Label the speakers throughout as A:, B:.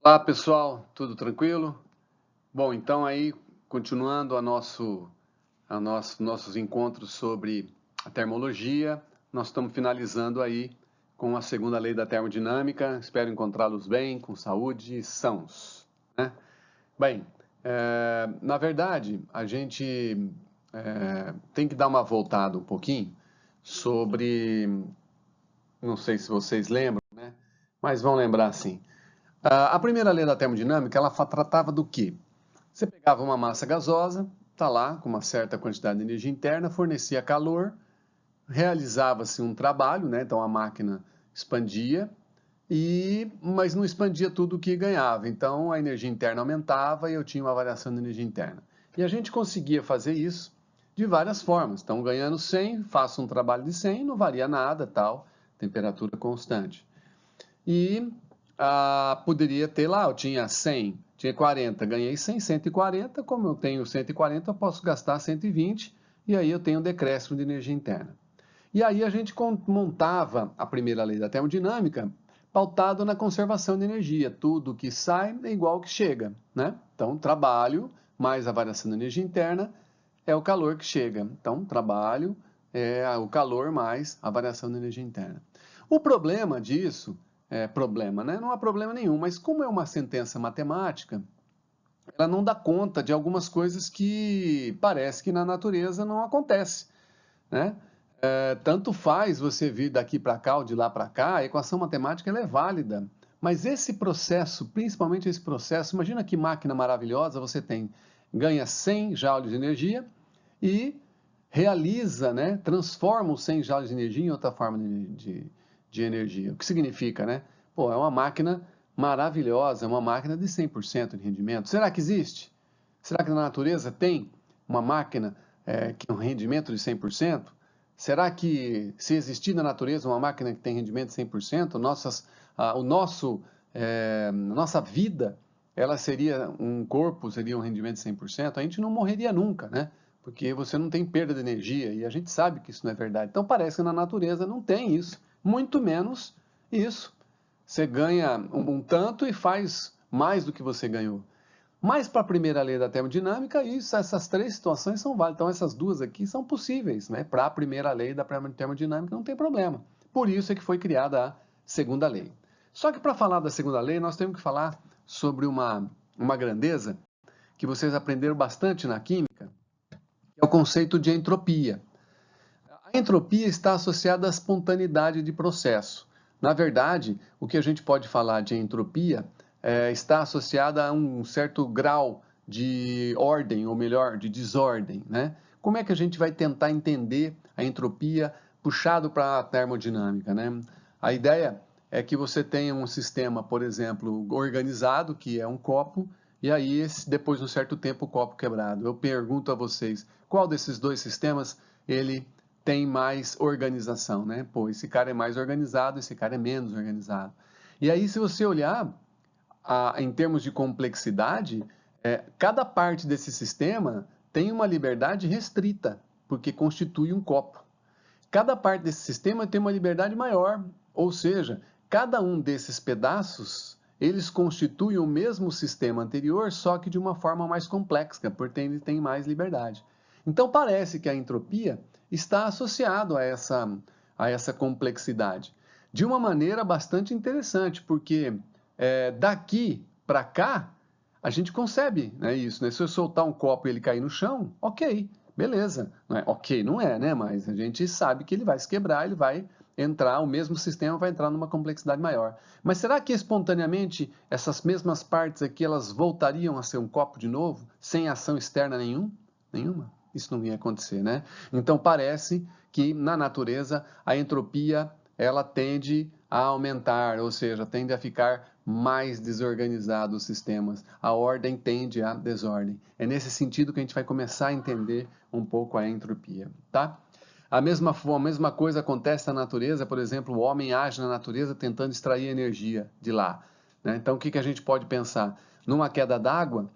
A: Olá pessoal, tudo tranquilo? Bom, então aí, continuando nossos encontros sobre a termologia, nós estamos finalizando aí com a segunda lei da termodinâmica. Espero encontrá-los bem, com saúde e sãos, né? Bem, na verdade, a gente tem que dar uma voltada um pouquinho sobre, não sei se vocês lembram, né? Mas vão lembrar sim. A primeira lei da termodinâmica, ela tratava do quê? Você pegava uma massa gasosa, tá lá, com uma certa quantidade de energia interna, fornecia calor, realizava-se um trabalho, né? Então a máquina expandia, mas não expandia tudo o que ganhava. Então a energia interna aumentava e eu tinha uma variação de energia interna. E a gente conseguia fazer isso de várias formas. Então ganhando 100, faço um trabalho de 100, não varia nada, tal, temperatura constante. E poderia ter lá, eu tinha 100, tinha 40, ganhei 100, 140, como eu tenho 140, eu posso gastar 120, e aí eu tenho um decréscimo de energia interna. E aí a gente montava a primeira lei da termodinâmica pautado na conservação de energia. Tudo que sai é igual ao que chega, né? Então, trabalho mais a variação da energia interna é o calor que chega. Então, trabalho é o calor mais a variação da energia interna. O problema disso problema, né? Não há problema nenhum, mas como é uma sentença matemática, ela não dá conta de algumas coisas que parece que na natureza não acontece, né? Tanto faz você vir daqui para cá ou de lá para cá, a equação matemática ela é válida, mas esse processo, principalmente esse processo, imagina que máquina maravilhosa você tem, ganha 100 joules de energia e realiza, né, transforma os 100 joules de energia em outra forma de energia. O que significa, né? Pô, é uma máquina maravilhosa, é uma máquina de 100% de rendimento. Será que existe? Será que na natureza tem uma máquina que tem um rendimento de 100%? Será que se existir na natureza uma máquina que tem rendimento de 100%, nossa vida, ela seria um corpo, seria um rendimento de 100%? A gente não morreria nunca, né? Porque você não tem perda de energia e a gente sabe que isso não é verdade. Então parece que na natureza não tem isso, muito menos isso. Você ganha um tanto e faz mais do que você ganhou. Mas para a primeira lei da termodinâmica, essas três situações são válidas. Então essas duas aqui são possíveis, né? Para a primeira lei da termodinâmica não tem problema. Por isso é que foi criada a segunda lei. Só que para falar da segunda lei, nós temos que falar sobre uma grandeza que vocês aprenderam bastante na química, é o conceito de entropia. A entropia está associada à espontaneidade de processo. Na verdade, o que a gente pode falar de entropia está associada a um certo grau de ordem, ou melhor, de desordem, né? Como é que a gente vai tentar entender a entropia puxado para a termodinâmica, né? A ideia é que você tenha um sistema, por exemplo, organizado, que é um copo, e aí depois de um certo tempo o copo quebrado. Eu pergunto a vocês, qual desses dois sistemas ele tem mais organização, né? Pô, esse cara é mais organizado, esse cara é menos organizado. E aí, se você olhar em termos de complexidade, cada parte desse sistema tem uma liberdade restrita, porque constitui um copo. Cada parte desse sistema tem uma liberdade maior, ou seja, cada um desses pedaços, eles constituem o mesmo sistema anterior, só que de uma forma mais complexa, porque ele tem mais liberdade. Então parece que a entropia está associado a essa complexidade, de uma maneira bastante interessante, porque daqui para cá, a gente concebe, né, isso, né? Se eu soltar um copo e ele cair no chão, ok, beleza. Não é, ok, não é, né? Mas a gente sabe que ele vai se quebrar, ele vai entrar, o mesmo sistema vai entrar numa complexidade maior. Mas será que espontaneamente essas mesmas partes aqui, elas voltariam a ser um copo de novo, sem ação externa nenhuma? Isso não ia acontecer, né? Então parece que na natureza a entropia ela tende a aumentar, ou seja, tende a ficar mais desorganizados os sistemas. A ordem tende à desordem. É nesse sentido que a gente vai começar a entender um pouco a entropia, tá? A mesma coisa acontece na natureza, por exemplo, o homem age na natureza tentando extrair energia de lá, né? Então, o que a gente pode pensar? Numa queda d'água,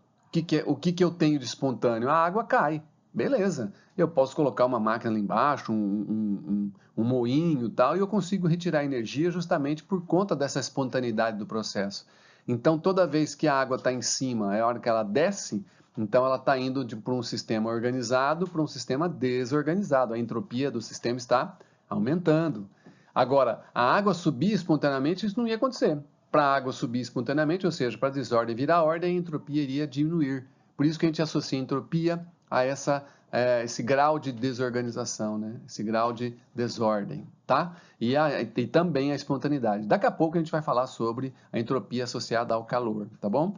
A: o que eu tenho de espontâneo? A água cai, beleza. Eu posso colocar uma máquina lá embaixo, um moinho e tal, e eu consigo retirar energia justamente por conta dessa espontaneidade do processo. Então, toda vez que a água está em cima, é a hora que ela desce, então ela está indo para um sistema organizado para um sistema desorganizado. A entropia do sistema está aumentando. Agora, a água subir espontaneamente, isso não ia acontecer. Para a água subir espontaneamente, ou seja, para a desordem virar ordem, a entropia iria diminuir. Por isso que a gente associa a entropia a esse grau de desorganização, né? Esse grau de desordem, tá? E também a espontaneidade. Daqui a pouco a gente vai falar sobre a entropia associada ao calor, tá bom?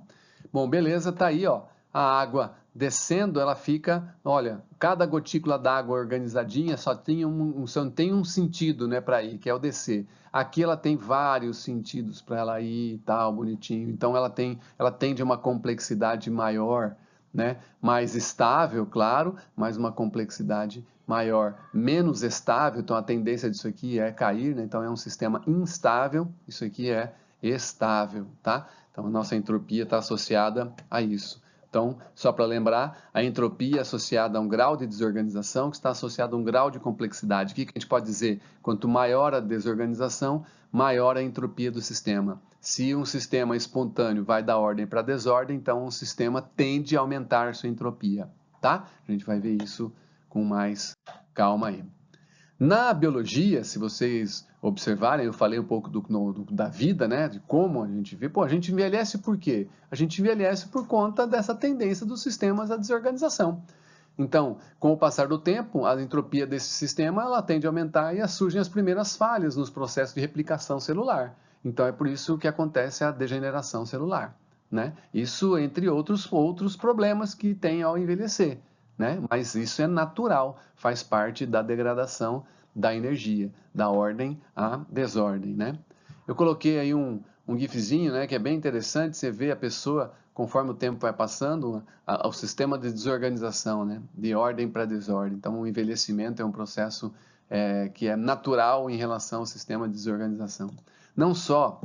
A: Bom, beleza, tá aí, ó. A água descendo, ela fica, olha, cada gotícula d'água organizadinha só tem um sentido, né, para ir, que é o descer. Aqui ela tem vários sentidos para ela ir e tal, bonitinho. Então ela tende a uma complexidade maior, né? Mais estável, claro, mas uma complexidade maior. Menos estável, então a tendência disso aqui é cair, né? Então é um sistema instável, isso aqui é estável, tá? Então a nossa entropia está associada a isso. Então, só para lembrar, a entropia é associada a um grau de desorganização que está associado a um grau de complexidade. O que a gente pode dizer? Quanto maior a desorganização, maior a entropia do sistema. Se um sistema espontâneo vai da ordem para a desordem, então o sistema tende a aumentar sua entropia, tá? A gente vai ver isso com mais calma aí. Na biologia, se vocês observarem, eu falei um pouco da vida, né? De como a gente vê. Pô, a gente envelhece por quê? A gente envelhece por conta dessa tendência dos sistemas à desorganização. Então, com o passar do tempo, a entropia desse sistema ela tende a aumentar e surgem as primeiras falhas nos processos de replicação celular. Então, é por isso que acontece a degeneração celular, né? Isso entre outros problemas que tem ao envelhecer, né? Mas isso é natural, faz parte da degradação da energia, da ordem à desordem, né? Eu coloquei aí um gifzinho, né, que é bem interessante, você vê a pessoa, conforme o tempo vai passando, o sistema de desorganização, né, de ordem para desordem. Então, o envelhecimento é um processo que é natural em relação ao sistema de desorganização. Não só,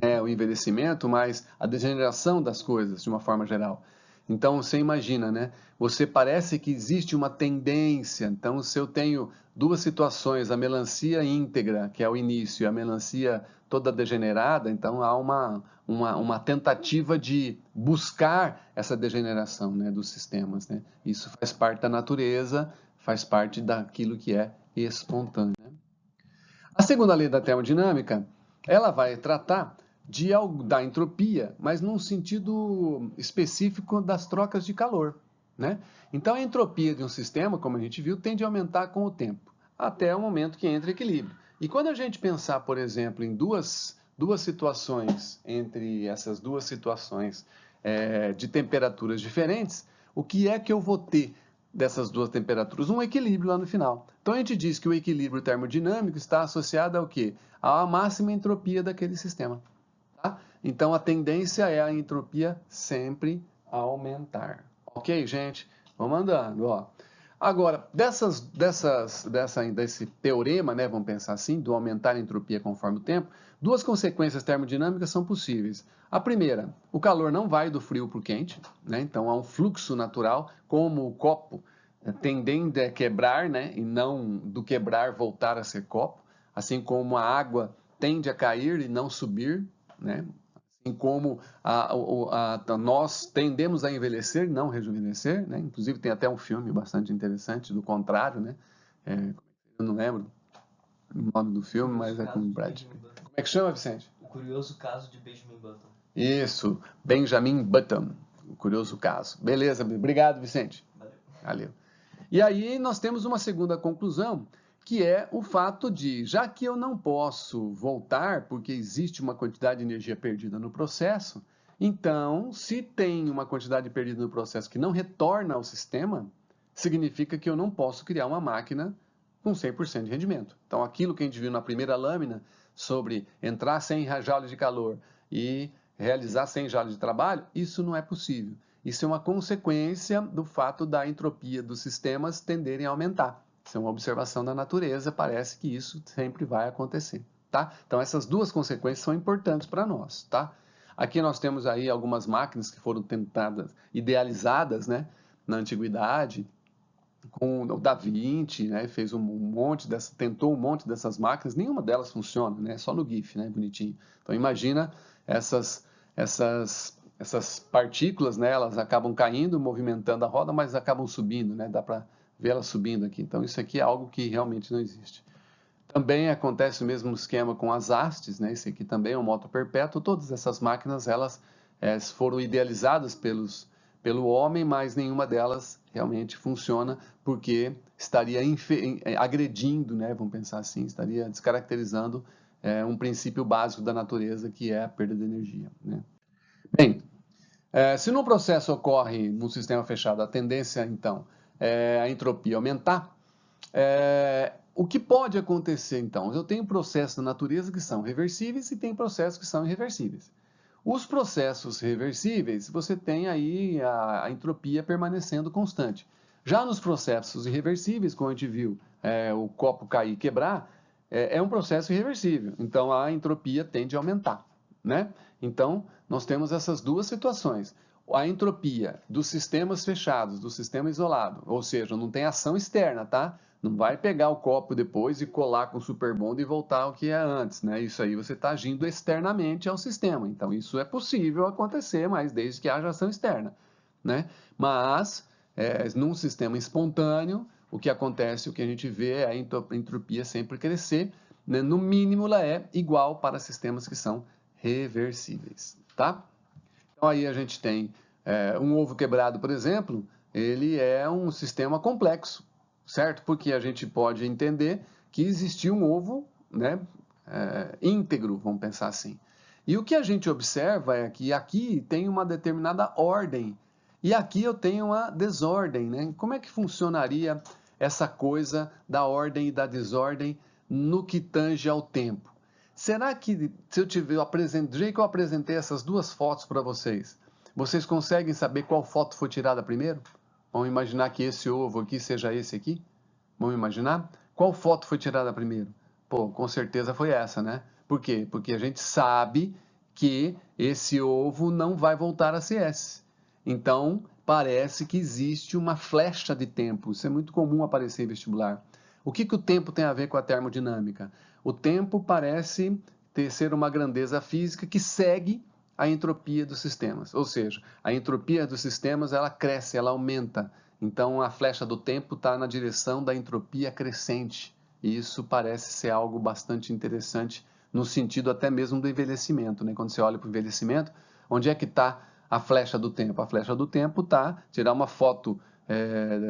A: né, o envelhecimento, mas a degeneração das coisas, de uma forma geral. Então, você imagina, né? Você parece que existe uma tendência. Então, se eu tenho duas situações, a melancia íntegra, que é o início, e a melancia toda degenerada, então há uma tentativa de buscar essa degeneração, né, dos sistemas, né? Isso faz parte da natureza, faz parte daquilo que é espontâneo, né? A segunda lei da termodinâmica, ela vai tratar da entropia, mas num sentido específico das trocas de calor, né? Então, a entropia de um sistema, como a gente viu, tende a aumentar com o tempo, até o momento que entra em equilíbrio. E quando a gente pensar, por exemplo, em duas situações, entre essas duas situações de temperaturas diferentes, o que é que eu vou ter dessas duas temperaturas? Um equilíbrio lá no final. Então, a gente diz que o equilíbrio termodinâmico está associado ao quê? À máxima entropia daquele sistema. Tá? Então, a tendência é a entropia sempre aumentar. Ok, gente? Vamos andando. Ó. Agora, desse teorema, né, vamos pensar assim, do aumentar a entropia conforme o tempo, duas consequências termodinâmicas são possíveis. A primeira, o calor não vai do frio para o quente, né? Então há um fluxo natural, como o copo tendendo a quebrar, né? E não do quebrar voltar a ser copo, assim como a água tende a cair e não subir, né? Em como nós tendemos a envelhecer e não rejuvenescer, né? Inclusive tem até um filme bastante interessante do contrário, né? Eu não lembro o nome do filme, mas é com o Brad. Como é que chama, Vicente?
B: O Curioso Caso de Benjamin Button.
A: Isso, Benjamin Button, o curioso caso. Beleza, obrigado, Vicente. Valeu. E aí nós temos uma segunda conclusão, que é o fato de, já que eu não posso voltar, porque existe uma quantidade de energia perdida no processo, então, se tem uma quantidade perdida no processo que não retorna ao sistema, significa que eu não posso criar uma máquina com 100% de rendimento. Então, aquilo que a gente viu na primeira lâmina, sobre entrar sem joules de calor e realizar 100 joules de trabalho, isso não é possível. Isso é uma consequência do fato da entropia dos sistemas tenderem a aumentar. Isso é uma observação da natureza, parece que isso sempre vai acontecer, tá? Então, essas duas consequências são importantes para nós, tá? Aqui nós temos aí algumas máquinas que foram tentadas, idealizadas, né, na antiguidade, com o Da Vinci, né, fez tentou um monte dessas máquinas, nenhuma delas funciona, né, só no GIF, né, bonitinho. Então, imagina essas essas partículas, né, elas acabam caindo, movimentando a roda, mas acabam subindo, né? Dá para ver elas subindo aqui. Então, isso aqui é algo que realmente não existe. Também acontece o mesmo esquema com as hastes, né? Esse aqui também é um moto perpétuo. Todas essas máquinas, elas foram idealizadas pelo homem, mas nenhuma delas realmente funciona porque estaria agredindo, né? Vamos pensar assim, estaria descaracterizando um princípio básico da natureza, que é a perda de energia, né? Bem, se no processo ocorre num sistema fechado a tendência, então, é a entropia aumentar, o que pode acontecer, então? Eu tenho processos na natureza que são reversíveis e tem processos que são irreversíveis. Os processos reversíveis, você tem aí a entropia permanecendo constante. Já nos processos irreversíveis, como a gente viu, o copo cair e quebrar, é um processo irreversível. Então, a entropia tende a aumentar, né? Então, nós temos essas duas situações. A entropia dos sistemas fechados, do sistema isolado, ou seja, não tem ação externa, tá? Não vai pegar o copo depois e colar com o superbond e voltar ao que é antes, né? Isso aí você está agindo externamente ao sistema. Então, isso é possível acontecer, mas desde que haja ação externa, né? Mas, num sistema espontâneo, o que acontece, o que a gente vê é a entropia sempre crescer, né? No mínimo, ela é igual para sistemas que são reversíveis, tá? Então, aí a gente tem um ovo quebrado, por exemplo, ele é um sistema complexo, certo? Porque a gente pode entender que existiu um ovo, né, íntegro, vamos pensar assim. E o que a gente observa é que aqui tem uma determinada ordem e aqui eu tenho uma desordem, né? Como é que funcionaria essa coisa da ordem e da desordem no que tange ao tempo? Será que se eu tiver do jeito que eu apresentei essas duas fotos para vocês, vocês conseguem saber qual foto foi tirada primeiro? Vamos imaginar que esse ovo aqui seja esse aqui? Vamos imaginar? Qual foto foi tirada primeiro? Pô, com certeza foi essa, né? Por quê? Porque a gente sabe que esse ovo não vai voltar a ser esse. Então, parece que existe uma flecha de tempo. Isso é muito comum aparecer em vestibular. O que o tempo tem a ver com a termodinâmica? O tempo parece ser uma grandeza física que segue a entropia dos sistemas. Ou seja, a entropia dos sistemas ela cresce, ela aumenta. Então, a flecha do tempo está na direção da entropia crescente. E isso parece ser algo bastante interessante no sentido até mesmo do envelhecimento, né? Quando você olha para o envelhecimento, onde é que está a flecha do tempo? A flecha do tempo está, tirar uma foto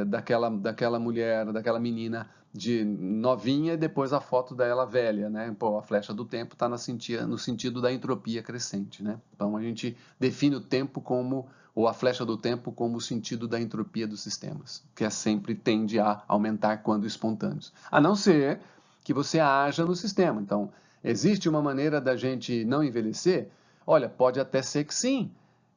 A: daquela mulher, daquela menina de novinha e depois a foto dela velha, né? Pô, a flecha do tempo está no sentido da entropia crescente, né? Então a gente define o tempo como, ou a flecha do tempo como o sentido da entropia dos sistemas, que sempre tende a aumentar quando espontâneos. A não ser que você haja no sistema. Então, existe uma maneira da gente não envelhecer? Olha, pode até ser que sim,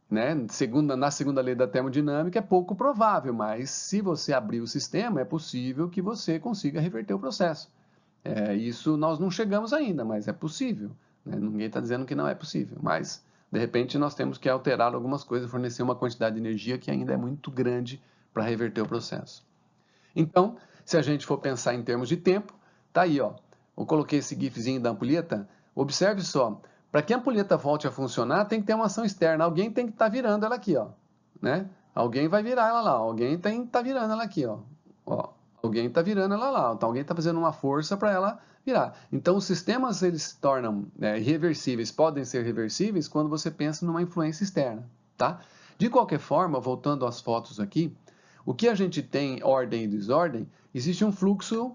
A: né? Na segunda lei da termodinâmica é pouco provável, mas se você abrir o sistema, é possível que você consiga reverter o processo. Isso nós não chegamos ainda, mas é possível, né? Ninguém está dizendo que não é possível, mas de repente nós temos que alterar algumas coisas, fornecer uma quantidade de energia que ainda é muito grande para reverter o processo. Então, se a gente for pensar em termos de tempo, tá aí, ó. Eu coloquei esse gifzinho da ampulheta. Observe só, para que a ampulheta volte a funcionar, tem que ter uma ação externa. Alguém tem que estar virando ela aqui, ó, né? Alguém vai virar ela lá. Alguém tem que estar virando ela aqui, ó. Alguém está virando ela lá. Então, alguém está fazendo uma força para ela virar. Então, os sistemas eles se tornam irreversíveis, podem ser reversíveis quando você pensa numa influência externa, tá? De qualquer forma, voltando às fotos aqui, o que a gente tem, ordem e desordem, existe um fluxo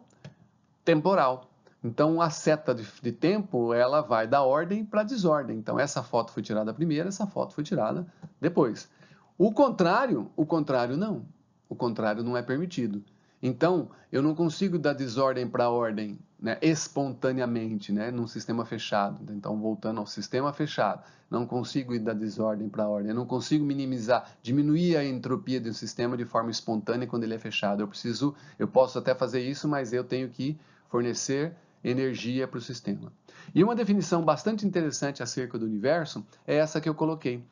A: temporal. Então, a seta de tempo, ela vai da ordem para a desordem. Então, essa foto foi tirada primeiro, essa foto foi tirada depois. O contrário não. O contrário não é permitido. Então, eu não consigo dar desordem para a ordem, né, espontaneamente, né, num sistema fechado. Então, voltando ao sistema fechado, não consigo ir da desordem para a ordem. Eu não consigo diminuir a entropia de um sistema de forma espontânea quando ele é fechado. Eu posso até fazer isso, mas eu tenho que fornecer energia para o sistema. E uma definição bastante interessante acerca do universo é essa que eu coloquei.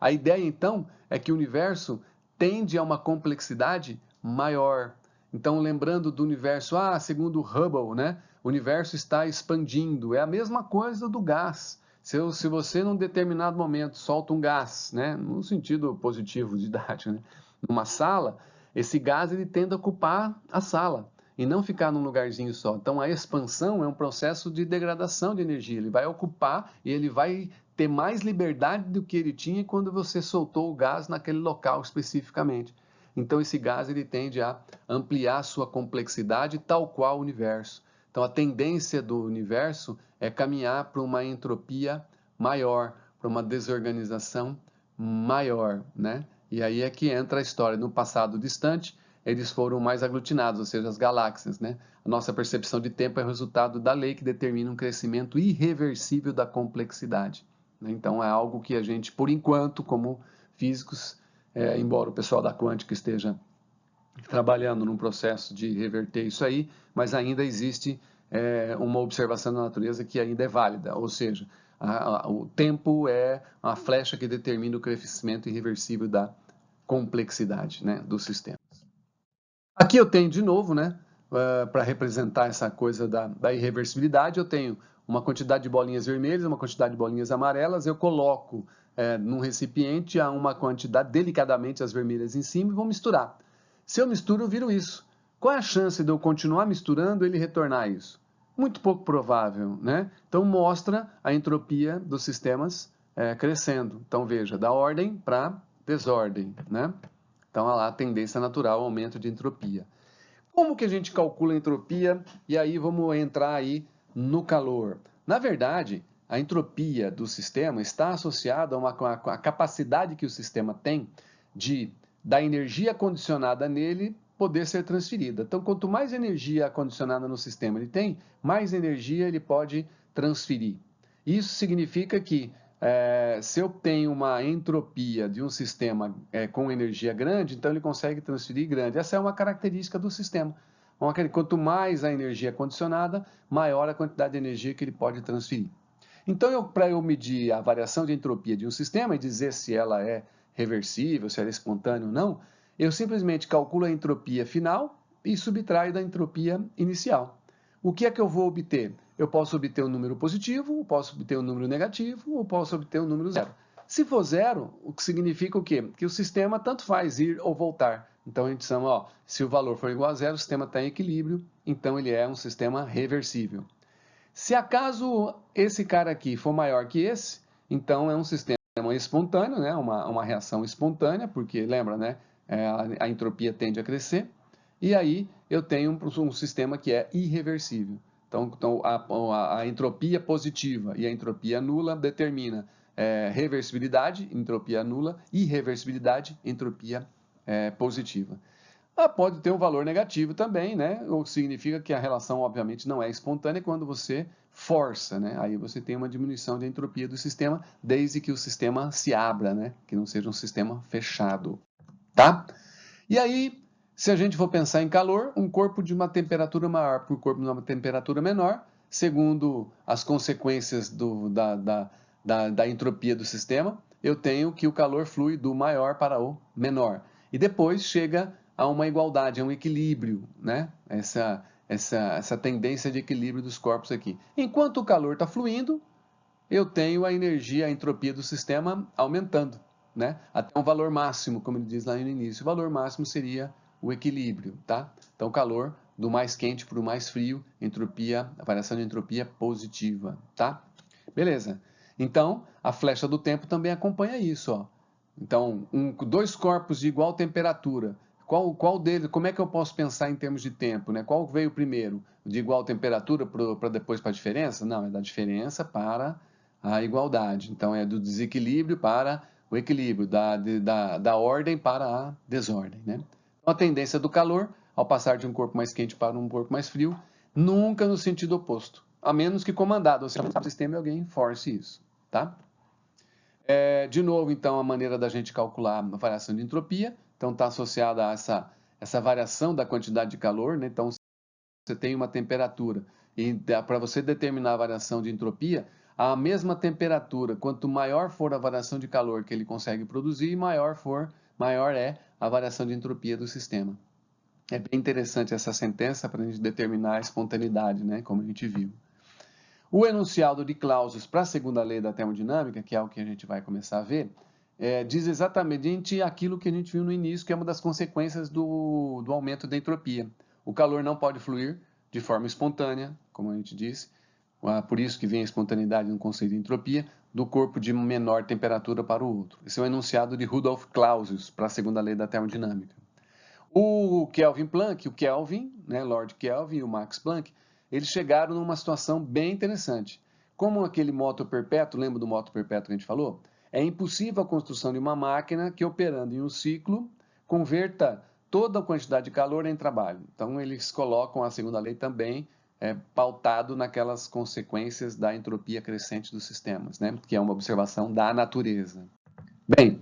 A: A ideia, então, é que o universo tende a uma complexidade maior. Então, lembrando do universo, segundo Hubble, né, o universo está expandindo. É a mesma coisa do gás. Se você, num determinado momento, solta um gás, né, no sentido positivo, didático, né, numa sala, esse gás ele tende a ocupar a sala e não ficar num lugarzinho só. Então, a expansão é um processo de degradação de energia. Ele vai ocupar e ele vai ter mais liberdade do que ele tinha quando você soltou o gás naquele local especificamente. Então, esse gás ele tende a ampliar sua complexidade, tal qual o universo. Então, a tendência do universo é caminhar para uma entropia maior, para uma desorganização maior, né? E aí é que entra a história. No passado distante, eles foram mais aglutinados, ou seja, as galáxias, né? A nossa percepção de tempo é resultado da lei que determina um crescimento irreversível da complexidade. Né? Então, é algo que a gente, por enquanto, como físicos, embora o pessoal da quântica esteja trabalhando num processo de reverter isso aí, mas ainda existe uma observação da natureza que ainda é válida, ou seja, o tempo é a flecha que determina o crescimento irreversível da complexidade, né, dos sistemas. Aqui eu tenho de novo, né, para representar essa coisa da irreversibilidade, eu tenho uma quantidade de bolinhas vermelhas, uma quantidade de bolinhas amarelas, eu coloco num recipiente uma quantidade, delicadamente as vermelhas em cima e vou misturar. Se eu misturo, eu viro isso. Qual é a chance de eu continuar misturando e ele retornar isso? Muito pouco provável, né? Então mostra a entropia dos sistemas crescendo. Então veja, da ordem para desordem, né? Então há lá a tendência natural ao aumento de entropia. Como que a gente calcula a entropia? E aí vamos entrar aí no calor. Na verdade, a entropia do sistema está associada a capacidade que o sistema tem da energia condicionada nele poder ser transferida. Então, quanto mais energia condicionada no sistema ele tem, mais energia ele pode transferir. Isso significa que se eu tenho uma entropia de um sistema com energia grande, então ele consegue transferir grande. Essa é uma característica do sistema. Quanto mais a energia é condicionada, maior a quantidade de energia que ele pode transferir. Então, para eu medir a variação de entropia de um sistema e dizer se ela é reversível, se ela é espontânea ou não, eu simplesmente calculo a entropia final e subtraio da entropia inicial. O que é que eu vou obter? Eu posso obter um número positivo, posso obter um número negativo, ou posso obter um número zero. Se for zero, o que significa o quê? Que o sistema tanto faz ir ou voltar. Então a gente chama, se o valor for igual a zero, o sistema está em equilíbrio, então ele é um sistema reversível. Se acaso esse cara aqui for maior que esse, então é um sistema espontâneo, né? uma reação espontânea, porque lembra, né? A entropia tende a crescer, e aí eu tenho um sistema que é irreversível. Então a entropia positiva e a entropia nula determina reversibilidade, entropia nula, irreversibilidade, entropia positiva. Pode ter um valor negativo também, né? O que significa que a relação, obviamente, não é espontânea quando você força, né? Aí você tem uma diminuição de entropia do sistema, desde que o sistema se abra, né? Que não seja um sistema fechado, tá? E aí, se a gente for pensar em calor, um corpo de uma temperatura maior por corpo de uma temperatura menor, segundo as consequências da entropia do sistema, eu tenho que o calor flui do maior para o menor. E depois chega a uma igualdade, a um equilíbrio, né? Essa tendência de equilíbrio dos corpos aqui. Enquanto o calor está fluindo, eu tenho a energia, a entropia do sistema aumentando, né? Até um valor máximo, como ele diz lá no início. O valor máximo seria o equilíbrio, tá? Então, o calor do mais quente para o mais frio, a variação de entropia positiva, tá? Beleza. Então, a flecha do tempo também acompanha isso, ó. Então, dois corpos de igual temperatura. Qual deles, como é que eu posso pensar em termos de tempo, né? Qual veio primeiro? De igual temperatura para depois para a diferença? Não, é da diferença para a igualdade. Então, é do desequilíbrio para o equilíbrio, da ordem para a desordem, né? Então, a tendência do calor, ao passar de um corpo mais quente para um corpo mais frio, nunca no sentido oposto, a menos que comandado, ou seja, no sistema alguém force isso, tá? De novo, então, a maneira da gente calcular a variação de entropia, então está associada a essa variação da quantidade de calor, né? Então, você tem uma temperatura, e para você determinar a variação de entropia, a mesma temperatura, quanto maior for a variação de calor que ele consegue produzir, maior é a variação de entropia do sistema. É bem interessante essa sentença para a gente determinar a espontaneidade, né? Como a gente viu. O enunciado de Clausius para a segunda lei da termodinâmica, que é o que a gente vai começar a ver, diz exatamente aquilo que a gente viu no início, que é uma das consequências do aumento da entropia. O calor não pode fluir de forma espontânea, como a gente disse, por isso que vem a espontaneidade no conceito de entropia, do corpo de menor temperatura para o outro. Esse é o enunciado de Rudolf Clausius para a segunda lei da termodinâmica. O Kelvin Planck, o Kelvin, né, Lord Kelvin e o Max Planck, eles chegaram numa situação bem interessante. Como aquele moto perpétuo, lembra do moto perpétuo que a gente falou? É impossível a construção de uma máquina que, operando em um ciclo, converta toda a quantidade de calor em trabalho. Então, eles colocam a segunda lei também pautado naquelas consequências da entropia crescente dos sistemas, né? Que é uma observação da natureza. Bem,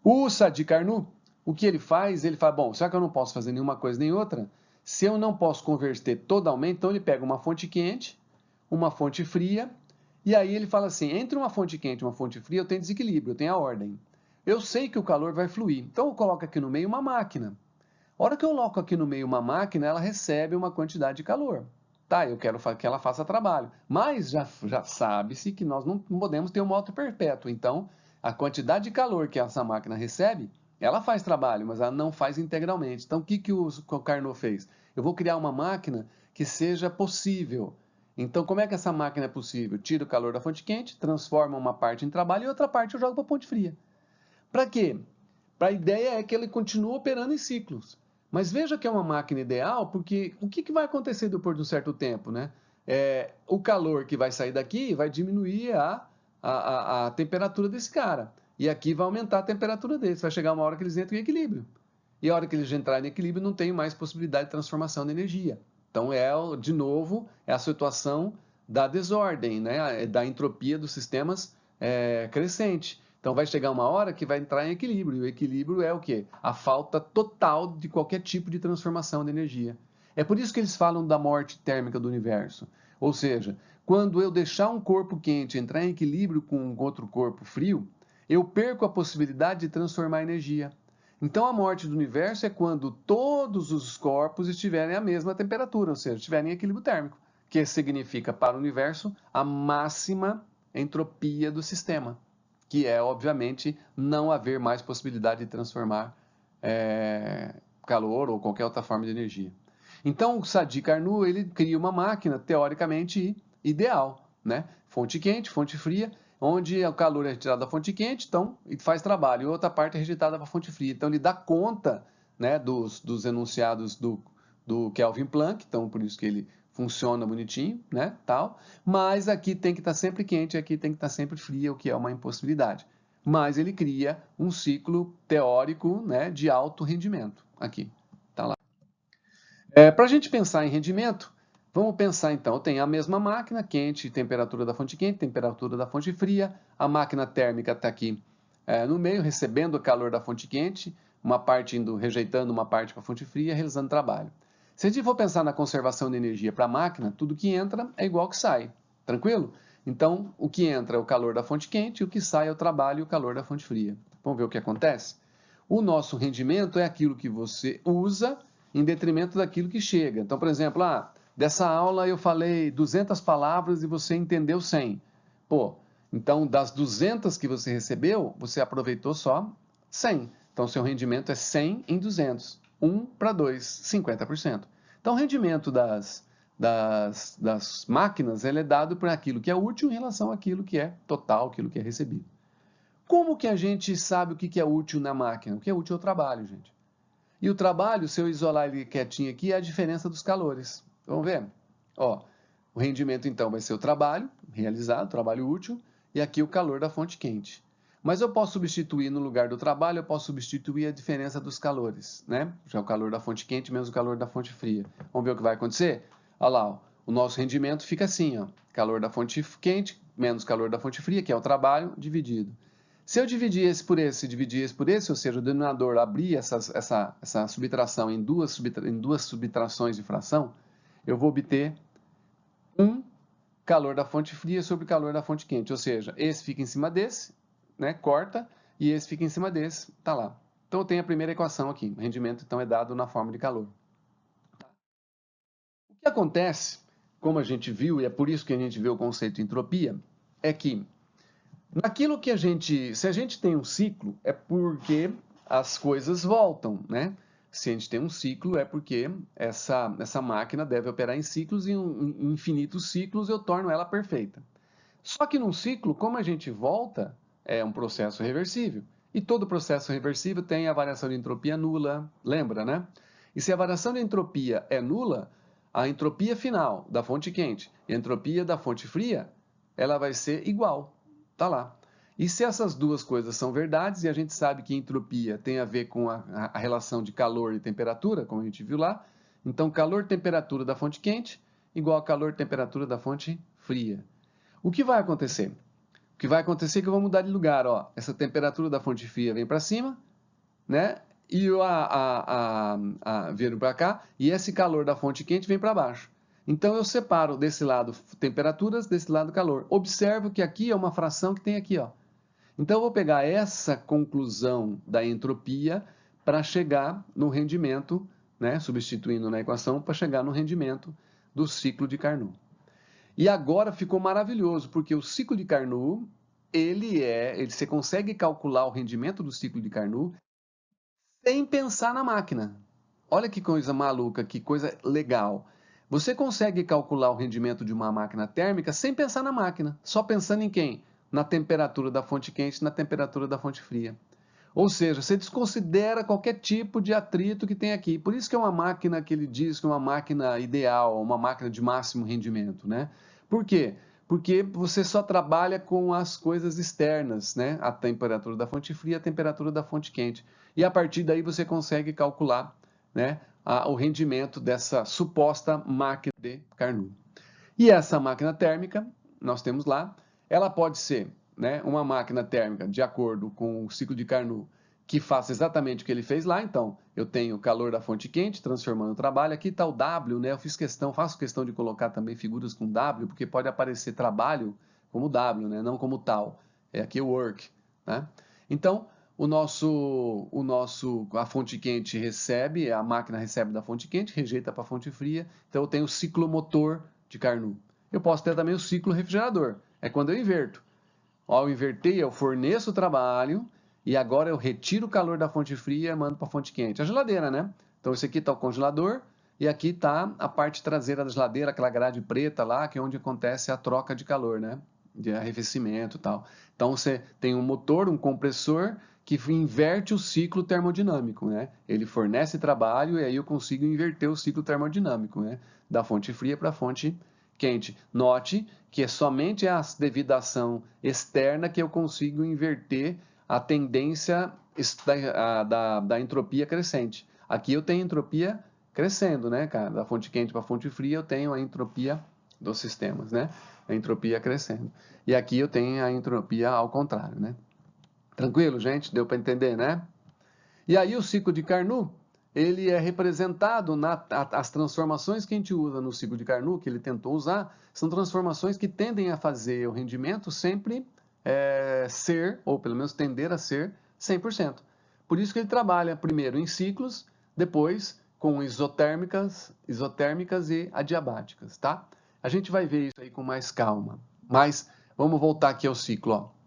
A: o Sadi Carnot, o que ele faz? Ele fala, bom, já que eu não posso fazer nenhuma coisa nem outra, se eu não posso converter totalmente, então ele pega uma fonte quente, uma fonte fria, e aí ele fala assim, entre uma fonte quente e uma fonte fria eu tenho desequilíbrio, eu tenho a ordem. Eu sei que o calor vai fluir, então eu coloco aqui no meio uma máquina. A hora que eu coloco aqui no meio uma máquina, ela recebe uma quantidade de calor. Tá, eu quero que ela faça trabalho. Mas já sabe-se que nós não podemos ter um moto perpétuo. Então, a quantidade de calor que essa máquina recebe, ela faz trabalho, mas ela não faz integralmente. Então, o que o Carnot fez? Eu vou criar uma máquina que seja possível. Então, como é que essa máquina é possível? Tira o calor da fonte quente, transforma uma parte em trabalho e outra parte eu jogo para a fonte fria. Para quê? A ideia é que ele continue operando em ciclos. Mas veja que é uma máquina ideal, porque o que vai acontecer depois de um certo tempo, né? O calor que vai sair daqui vai diminuir a temperatura desse cara. E aqui vai aumentar a temperatura deles. Vai chegar uma hora que eles entram em equilíbrio. E a hora que eles entrarem em equilíbrio, não tem mais possibilidade de transformação de energia. Então, de novo, é a situação da desordem, né? Da entropia dos sistemas crescente. Então vai chegar uma hora que vai entrar em equilíbrio. E o equilíbrio é o quê? A falta total de qualquer tipo de transformação de energia. É por isso que eles falam da morte térmica do universo. Ou seja, quando eu deixar um corpo quente entrar em equilíbrio com outro corpo frio, eu perco a possibilidade de transformar energia. Então a morte do universo é quando todos os corpos estiverem à mesma temperatura, ou seja, estiverem em equilíbrio térmico, que significa para o universo a máxima entropia do sistema, que é, obviamente, não haver mais possibilidade de transformar calor ou qualquer outra forma de energia. Então, o Sadi Carnot, ele cria uma máquina, teoricamente, ideal, né? Fonte quente, fonte fria, onde o calor é retirado da fonte quente, então, e faz trabalho, e outra parte é rejeitada para a fonte fria. Então, ele dá conta, né, dos enunciados do Kelvin Planck, então, por isso que ele funciona bonitinho, né, tal. Mas aqui tem que estar sempre quente, aqui tem que estar sempre fria, o que é uma impossibilidade. Mas ele cria um ciclo teórico, né, de alto rendimento. Aqui, tá lá. Para a gente pensar em rendimento, vamos pensar então, eu tenho a mesma máquina, quente, temperatura da fonte quente, temperatura da fonte fria, a máquina térmica está aqui no meio, recebendo o calor da fonte quente, uma parte indo, rejeitando uma parte para a fonte fria, realizando trabalho. Se a gente for pensar na conservação de energia para a máquina, tudo que entra é igual que sai, tranquilo? Então, o que entra é o calor da fonte quente, e o que sai é o trabalho e o calor da fonte fria. Vamos ver o que acontece? O nosso rendimento é aquilo que você usa em detrimento daquilo que chega. Então, por exemplo, dessa aula eu falei 200 palavras e você entendeu 100. Pô, então das 200 que você recebeu, você aproveitou só 100. Então, seu rendimento é 100 em 200. 1 para 2, 50%. Então, o rendimento das máquinas ele é dado por aquilo que é útil em relação àquilo que é total, aquilo que é recebido. Como que a gente sabe o que é útil na máquina? O que é útil é o trabalho, gente. E o trabalho, se eu isolar ele quietinho aqui, é a diferença dos calores. Vamos ver? Ó, o rendimento, então, vai ser o trabalho realizado, trabalho útil, e aqui o calor da fonte quente. Mas eu posso substituir, no lugar do trabalho, eu posso substituir a diferença dos calores, né? Já o calor da fonte quente menos o calor da fonte fria. Vamos ver o que vai acontecer? Olha lá, ó, o nosso rendimento fica assim, ó, calor da fonte quente menos calor da fonte fria, que é o trabalho, dividido. Se eu dividir esse por esse, dividir esse por esse, ou seja, o denominador abrir essa subtração em duas subtrações de fração, eu vou obter calor da fonte fria sobre calor da fonte quente. Ou seja, esse fica em cima desse, né, corta, e esse fica em cima desse, tá lá. Então eu tenho a primeira equação aqui. O rendimento, então, é dado na forma de calor. O que acontece como a gente viu, e é por isso que a gente vê o conceito de entropia, é que naquilo que se a gente tem um ciclo, é porque as coisas voltam, né? Se a gente tem um ciclo, é porque essa máquina deve operar em ciclos e em infinitos ciclos eu torno ela perfeita. Só que num ciclo, como a gente volta, é um processo reversível. E todo processo reversível tem a variação de entropia nula, lembra, né? E se a variação de entropia é nula, a entropia final da fonte quente e a entropia da fonte fria, ela vai ser igual. Tá lá. E se essas duas coisas são verdades, e a gente sabe que entropia tem a ver com a relação de calor e temperatura, como a gente viu lá, então calor-temperatura da fonte quente igual a calor-temperatura da fonte fria. O que vai acontecer? O que vai acontecer é que eu vou mudar de lugar. Ó. Essa temperatura da fonte fria vem para cima, né? E vem para cá, e esse calor da fonte quente vem para baixo. Então eu separo desse lado temperaturas, desse lado calor. Observo que aqui é uma fração que tem aqui, ó. Então eu vou pegar essa conclusão da entropia para chegar no rendimento, né? Substituindo na equação para chegar no rendimento do ciclo de Carnot. E agora ficou maravilhoso, porque o ciclo de Carnot, você consegue calcular o rendimento do ciclo de Carnot sem pensar na máquina. Olha que coisa maluca, que coisa legal. Você consegue calcular o rendimento de uma máquina térmica sem pensar na máquina, só pensando em quem? Na temperatura da fonte quente e na temperatura da fonte fria. Ou seja, você desconsidera qualquer tipo de atrito que tem aqui. Por isso que é uma máquina que ele diz que é uma máquina ideal, uma máquina de máximo rendimento, né? Por quê? Porque você só trabalha com as coisas externas, né? A temperatura da fonte fria, a temperatura da fonte quente. E a partir daí você consegue calcular, né, o rendimento dessa suposta máquina de Carnot. E essa máquina térmica, nós temos lá, ela pode ser, né, uma máquina térmica de acordo com o ciclo de Carnot que faça exatamente o que ele fez lá. Então, eu tenho o calor da fonte quente transformando o trabalho. Aqui está o W, né? Eu faço questão de colocar também figuras com W, porque pode aparecer trabalho como W, né? Não como tal. É aqui o work, né? Então, a fonte quente recebe, a máquina recebe da fonte quente, rejeita para a fonte fria. Então, eu tenho o ciclo motor de Carnot. Eu posso ter também o ciclo refrigerador. É quando eu inverto. Ao inverter, eu forneço o trabalho e agora eu retiro o calor da fonte fria e mando para a fonte quente. A geladeira, né? Então, esse aqui está o congelador e aqui está a parte traseira da geladeira, aquela grade preta lá, que é onde acontece a troca de calor, né? De arrefecimento e tal. Então, você tem um motor, um compressor, que inverte o ciclo termodinâmico, né? Ele fornece trabalho e aí eu consigo inverter o ciclo termodinâmico, né? Da fonte fria para a fonte quente. Note que é somente devido à ação externa que eu consigo inverter a tendência da entropia crescente. Aqui eu tenho entropia crescendo, né, cara? Da fonte quente para a fonte fria eu tenho a entropia dos sistemas, né? A entropia crescendo. E aqui eu tenho a entropia ao contrário, né? Tranquilo, gente? Deu para entender, né? E aí o ciclo de Carnot, ele é representado as transformações que a gente usa no ciclo de Carnot, que ele tentou usar, são transformações que tendem a fazer o rendimento sempre ser, ou pelo menos tender a ser, 100%. Por isso que ele trabalha primeiro em ciclos, depois com isotérmicas e adiabáticas, tá? A gente vai ver isso aí com mais calma. Mas vamos voltar aqui ao ciclo, ó.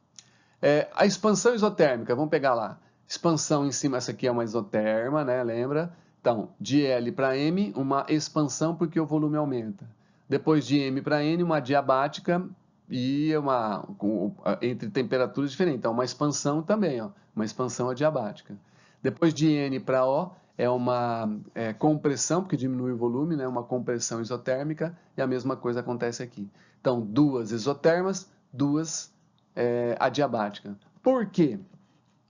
A: A expansão isotérmica, vamos pegar lá. Expansão em cima, essa aqui é uma isoterma, né? Lembra? Então, de L para M, uma expansão porque o volume aumenta. Depois de M para N, uma adiabática e entre temperaturas diferentes. Então, uma expansão também, ó, uma expansão adiabática. Depois de N para O, é uma compressão, porque diminui o volume, né? Uma compressão isotérmica, e a mesma coisa acontece aqui. Então, duas isotermas, duas adiabática. Por quê?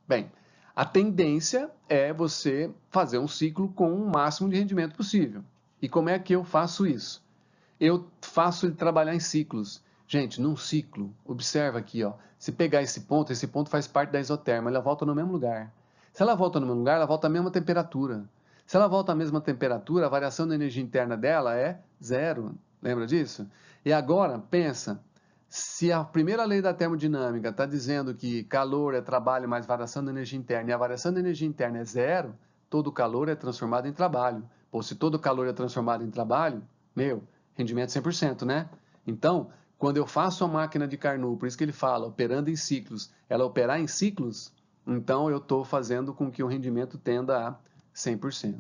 A: Bem, a tendência é você fazer um ciclo com o máximo de rendimento possível. E como é que eu faço isso? Eu faço ele trabalhar em ciclos. Gente, num ciclo, observa aqui, ó, se pegar esse ponto faz parte da isoterma, ela volta no mesmo lugar. Se ela volta no mesmo lugar, ela volta à mesma temperatura. Se ela volta à mesma temperatura, a variação da energia interna dela é zero. Lembra disso? E agora, pensa, se a primeira lei da termodinâmica está dizendo que calor é trabalho mais variação da energia interna, e a variação da energia interna é zero, todo calor é transformado em trabalho. Pô, se todo calor é transformado em trabalho, rendimento 100%, né? Então, quando eu faço a máquina de Carnot, por isso que ele fala, operando em ciclos, ela operar em ciclos, então eu estou fazendo com que o rendimento tenda a 100%.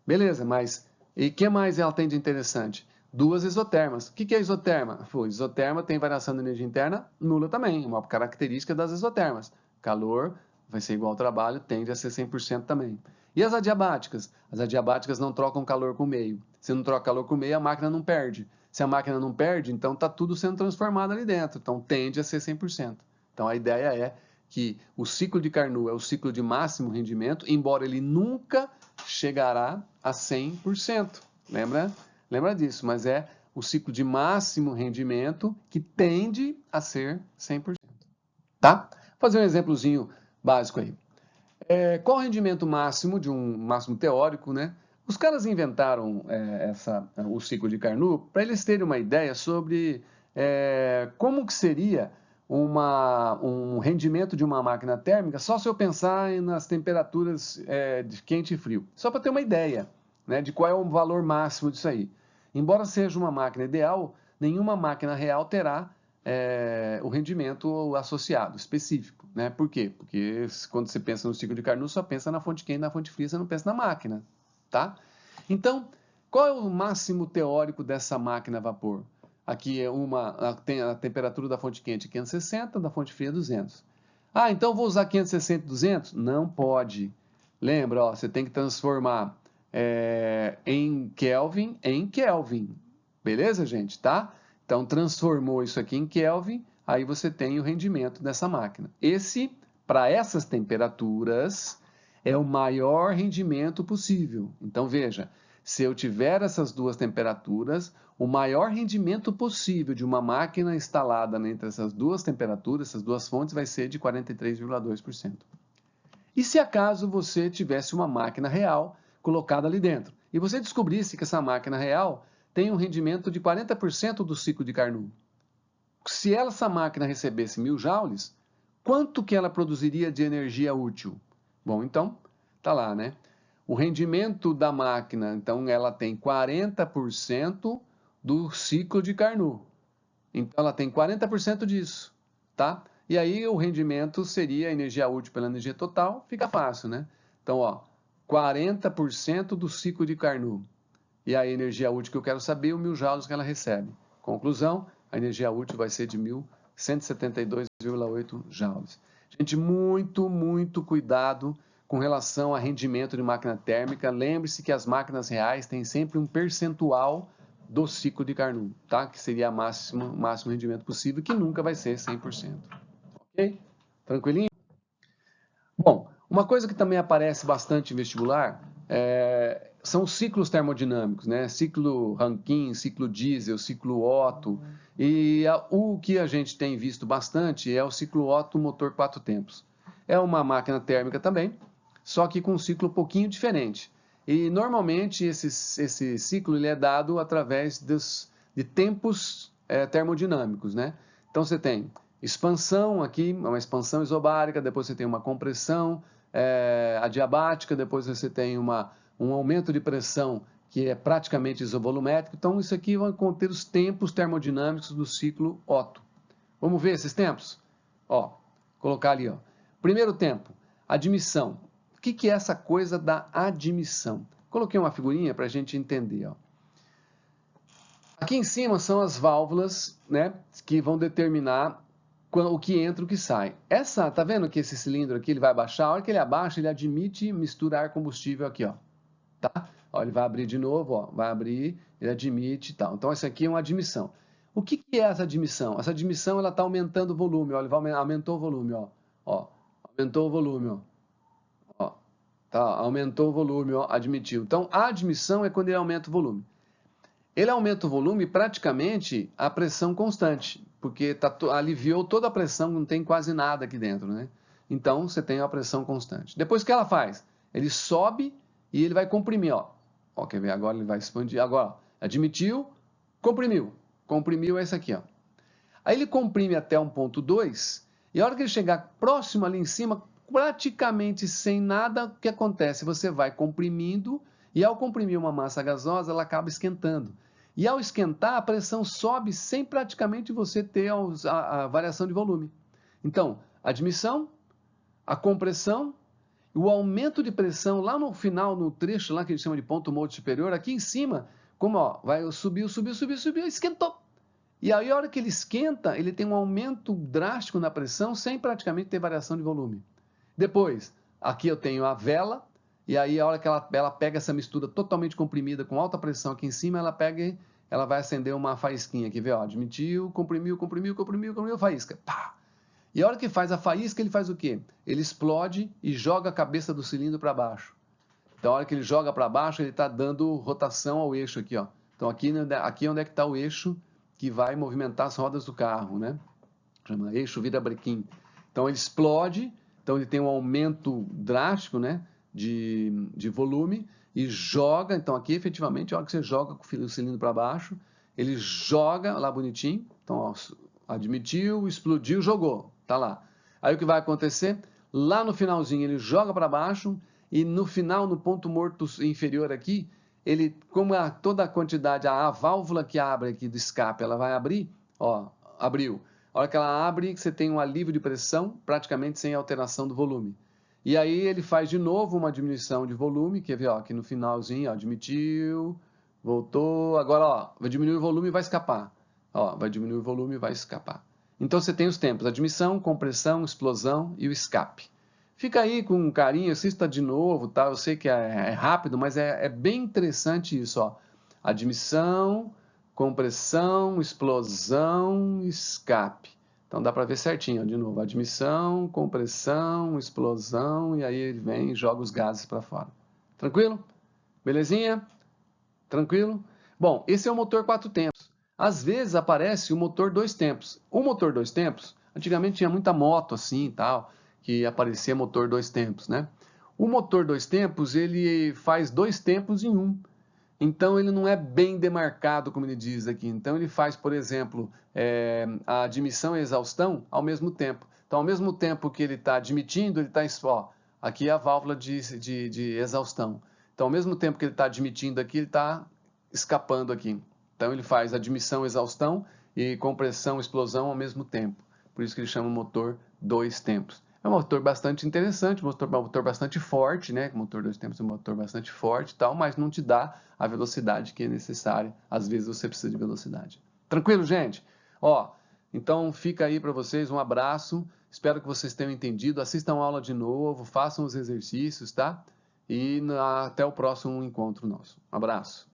A: Beleza, mas e o que mais ela tem de interessante? Duas isotermas. O que é isoterma? Isoterma tem variação de energia interna nula também, uma característica das isotermas. Calor vai ser igual ao trabalho, tende a ser 100% também. E as adiabáticas? As adiabáticas não trocam calor com o meio. Se não troca calor com o meio, a máquina não perde. Se a máquina não perde, então está tudo sendo transformado ali dentro. Então tende a ser 100%. Então a ideia é que o ciclo de Carnot é o ciclo de máximo rendimento, embora ele nunca chegará a 100%. Lembra disso, mas é o ciclo de máximo rendimento que tende a ser 100%. Tá? Vou fazer um exemplozinho básico aí. Qual o rendimento máximo de um máximo teórico, né? Os caras inventaram o ciclo de Carnot para eles terem uma ideia sobre como que seria um rendimento de uma máquina térmica só se eu pensar nas temperaturas de quente e frio. Só para ter uma ideia, né, de qual é o valor máximo disso aí. Embora seja uma máquina ideal, nenhuma máquina real terá o rendimento associado, específico. Né? Por quê? Porque quando você pensa no ciclo de Carnot, só pensa na fonte quente, na fonte fria, você não pensa na máquina. Tá? Então, qual é o máximo teórico dessa máquina a vapor? Aqui tem a temperatura da fonte quente 560, da fonte fria 200. Ah, então eu vou usar 560 e 200? Não pode. Lembra, ó, você tem que transformar em Kelvin em Kelvin. Beleza, gente? Tá? Então, transformou isso aqui em Kelvin, aí você tem o rendimento dessa máquina. Para essas temperaturas, é o maior rendimento possível. Então, veja, se eu tiver essas duas temperaturas, o maior rendimento possível de uma máquina instalada entre essas duas temperaturas, essas duas fontes, vai ser de 43,2%. E se acaso você tivesse uma máquina real colocada ali dentro, e você descobrisse que essa máquina real tem um rendimento de 40% do ciclo de Carnot. Se essa máquina recebesse 1000 joules, quanto que ela produziria de energia útil? Bom, então, tá lá, né? O rendimento da máquina, então, ela tem 40% do ciclo de Carnot. Então, ela tem 40% disso, tá? E aí, o rendimento seria a energia útil pela energia total, fica fácil, né? Então, ó, 40% do ciclo de Carnot. E a energia útil que eu quero saber, os 1000 joules que ela recebe. Conclusão, a energia útil vai ser de 1172,8 joules. Gente, muito cuidado com relação a rendimento de máquina térmica. Lembre-se que as máquinas reais têm sempre um percentual do ciclo de Carnot, tá? Que seria o máximo rendimento possível, que nunca vai ser 100%. Ok? Tranquilinho? Bom, uma coisa que também aparece bastante em vestibular são os ciclos termodinâmicos, né? Ciclo Rankine, ciclo Diesel, ciclo Otto. E o que a gente tem visto bastante é o ciclo Otto motor 4 tempos. É uma máquina térmica também, só que com um ciclo um pouquinho diferente. E normalmente esse ciclo ele é dado através de tempos termodinâmicos, né? Então você tem expansão aqui, uma expansão isobárica, depois você tem uma compressão adiabática, depois você tem um aumento de pressão que é praticamente isovolumétrico. Então, isso aqui vai conter os tempos termodinâmicos do ciclo Otto. Vamos ver esses tempos? Ó, colocar ali, ó. Primeiro tempo, admissão. O que é essa coisa da admissão? Coloquei uma figurinha para a gente entender, ó. Aqui em cima são as válvulas, né, que vão determinar o que entra e o que sai. Tá vendo que esse cilindro aqui ele vai baixar? A hora que ele abaixa, ele admite misturar combustível aqui, ó. Tá? Ó, ele vai abrir de novo, ó, vai abrir, ele admite e tal. Então, essa aqui é uma admissão. O que é essa admissão? Essa admissão ela está aumentando o volume, ó, aumentou o volume, ó, aumentou o volume, ó, tá, aumentou o volume, ó, admitiu. Então, a admissão é quando ele aumenta o volume. Ele aumenta o volume praticamente a pressão constante, porque aliviou toda a pressão, não tem quase nada aqui dentro, né? Então, você tem a pressão constante. Depois, o que ela faz? Ele sobe e ele vai comprimir, ó. Ó, quer ver? Agora ele vai expandir. Agora, ó, admitiu, comprimiu. Comprimiu esse aqui, ó. Aí ele comprime até 1,2 e a hora que ele chegar próximo ali em cima, praticamente sem nada, o que acontece? Você vai comprimindo e ao comprimir uma massa gasosa, ela acaba esquentando. E ao esquentar, a pressão sobe sem praticamente você ter a variação de volume. Então, admissão, a compressão, o aumento de pressão lá no final, no trecho lá que a gente chama de ponto morto superior, aqui em cima, como ó, vai subiu, esquentou. E aí, a hora que ele esquenta, ele tem um aumento drástico na pressão sem praticamente ter variação de volume. Depois, aqui eu tenho a vela, e aí a hora que ela pega essa mistura totalmente comprimida com alta pressão aqui em cima, ela vai acender uma faísquinha aqui, vê, ó, admitiu, comprimiu, faísca, pá! E a hora que faz a faísca, ele faz o quê? Ele explode e joga a cabeça do cilindro para baixo. Então, a hora que ele joga para baixo, ele está dando rotação ao eixo aqui, ó. Então, aqui onde é que está o eixo que vai movimentar as rodas do carro, né? Chama eixo virabrequim. Então, ele explode, então ele tem um aumento drástico, né, de volume e joga. Então, aqui, efetivamente, a hora que você joga o cilindro para baixo, ele joga lá bonitinho. Então, ó, admitiu, explodiu, jogou. Tá lá. Aí o que vai acontecer? Lá no finalzinho ele joga para baixo e no final, no ponto morto inferior aqui, ele, como toda a quantidade, a válvula que abre aqui do escape, ela vai abrir, ó, abriu. A hora que ela abre, você tem um alívio de pressão, praticamente sem alteração do volume. E aí ele faz de novo uma diminuição de volume, quer ver, ó, aqui no finalzinho, ó, admitiu, voltou, agora, ó, vai diminuir o volume e vai escapar. Ó, vai diminuir o volume e vai escapar. Então, você tem os tempos, admissão, compressão, explosão e o escape. Fica aí com carinho, assista de novo, tá? Eu sei que é rápido, mas é bem interessante isso, ó. Admissão, compressão, explosão, escape. Então, dá para ver certinho, ó, de novo. Admissão, compressão, explosão, e aí ele vem e joga os gases para fora. Tranquilo? Belezinha? Tranquilo? Bom, esse é o motor 4 tempos. Às vezes aparece o motor 2 tempos. O motor 2 tempos, antigamente tinha muita moto assim e tal, que aparecia motor 2 tempos, né? O motor 2 tempos, ele faz 2 tempos em um. Então, ele não é bem demarcado, como ele diz aqui. Então, ele faz, por exemplo, a admissão e a exaustão ao mesmo tempo. Então, ao mesmo tempo que ele está admitindo, ele está... Ó, aqui é a válvula de exaustão. Então, ao mesmo tempo que ele está admitindo aqui, ele está escapando aqui. Então, ele faz admissão, exaustão e compressão, explosão ao mesmo tempo. Por isso que ele chama motor 2 tempos. É um motor bastante interessante, um motor bastante forte, né? O motor 2 tempos é um motor bastante forte e tal, mas não te dá a velocidade que é necessária. Às vezes você precisa de velocidade. Tranquilo, gente? Ó, então fica aí para vocês, um abraço. Espero que vocês tenham entendido. Assistam a aula de novo, façam os exercícios, tá? E até o próximo encontro nosso. Um abraço.